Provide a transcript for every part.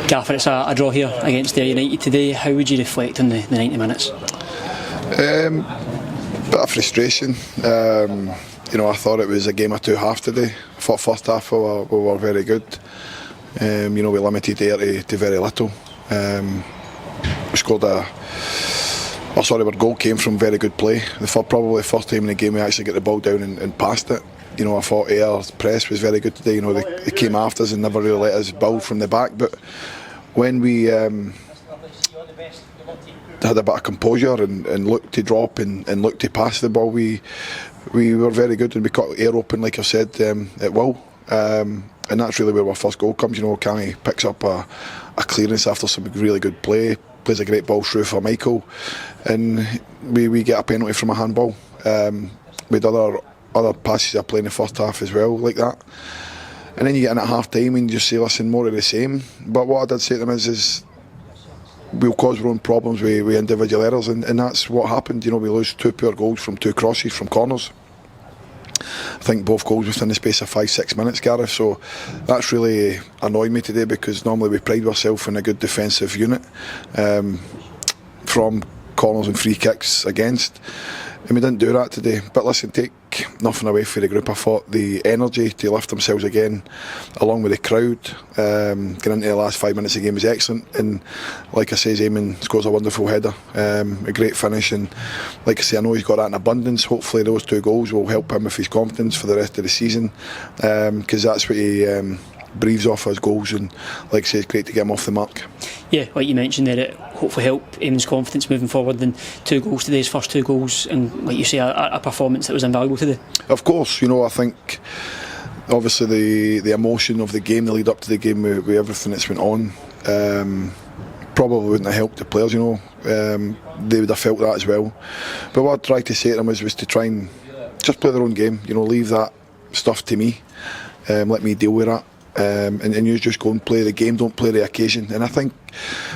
Gaffer, it's a draw here against Ayr United today. How would you reflect on the 90 minutes? Bit of frustration. I thought it was a game of two halves today. I thought first half we were very good. We limited Ayr to very little. We scored our goal came from very good play. Probably the first time in the game we actually get the ball down and passed it. I thought Ayr's press was very good today. They came after us and never really let us build from the back. But when we had a bit of composure and looked to drop and looked to pass the ball, we were very good, and we cut Ayr open, like I said, at will. And that's really where our first goal comes. Cammy picks up a clearance after some really good play, plays a great ball through for Michael, and we get a penalty from a handball. With other passes I play in the first half as well, like that. And then you get in at half time and you just say, listen, more of the same. But what I did say to them is we'll cause our own problems with individual errors, and that's what happened. We lose two poor goals from two crosses from corners. I think both goals within the space of 5-6 minutes, Gareth. So that's really annoyed me today, because normally we pride ourselves in a good defensive unit from corners and free kicks against, and we didn't do that today. But listen, take nothing away from the group. I thought the energy to lift themselves again, along with the crowd, getting into the last 5 minutes of the game was excellent. And like I say, Eamon scores a wonderful header, a great finish. And like I say, I know he's got that in abundance. Hopefully those two goals will help him with his confidence for the rest of the season, because that's what he breathes off his goals. And like I say, it's great to get him off the mark. Yeah, like you mentioned there, it hopefully help Eamon's confidence moving forward. And 2 goals today, his first 2 goals, and like you say, a performance that was invaluable today. Of course, I think obviously the emotion of the game, the lead up to the game, with everything that's went on, probably wouldn't have helped the players. They would have felt that as well. But what I tried to say to them was to try and just play their own game. Leave that stuff to me. Let me deal with that. And you just go and play the game, don't play the occasion. And I think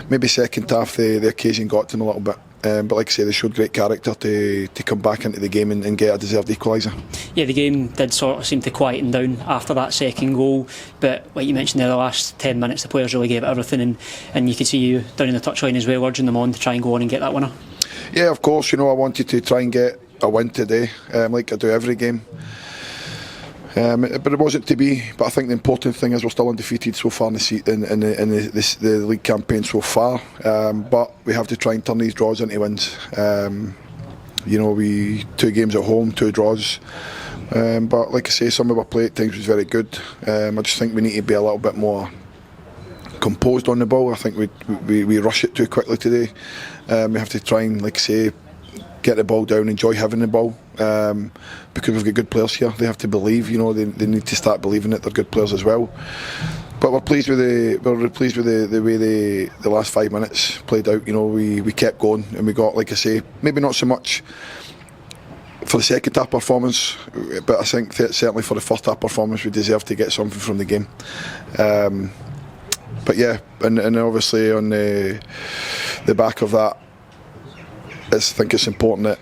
maybe second half the occasion got to them a little bit. But like I say, they showed great character to come back into the game and get a deserved equaliser. Yeah, the game did sort of seem to quieten down after that second goal. But like you mentioned there, the last 10 minutes the players really gave it everything, and you could see you down in the touchline as well, urging them on to try and go on and get that winner. Yeah, of course. I wanted to try and get a win today, like I do every game. But it wasn't to be. But I think the important thing is we're still undefeated so far in the league campaign so far. But we have to try and turn these draws into wins. 2 games at home, 2 draws. But like I say, some of our play at times was very good. I just think we need to be a little bit more composed on the ball. I think we rush it too quickly today. We have to try and, like I say, get the ball down, enjoy having the ball, because we've got good players here. They have to believe, they need to start believing that they're good players as well. But we're pleased with the way the last 5 minutes played out. We kept going, and we got, like I say, maybe not so much for the second half performance, but I think certainly for the first half performance we deserve to get something from the game. But yeah, and obviously on the back of that, I think it's important that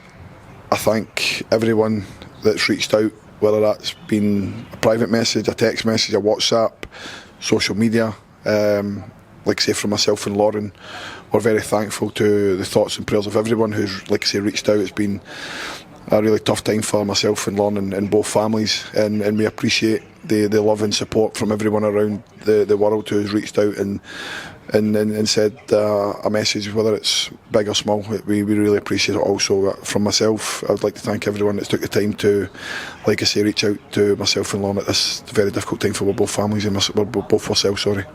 I thank everyone that's reached out, whether that's been a private message, a text message, a WhatsApp, social media. Like I say, from myself and Lauren, we're very thankful to the thoughts and prayers of everyone who's, like I say, reached out. It's been a really tough time for myself and Lauren and both families, and we appreciate the love and support from everyone around the world who has reached out and said a message, whether it's big or small. We really appreciate it. Also, from myself, I would like to thank everyone that took the time to, like I say, reach out to myself and Lauren at this very difficult time for both families and both ourselves. Sorry.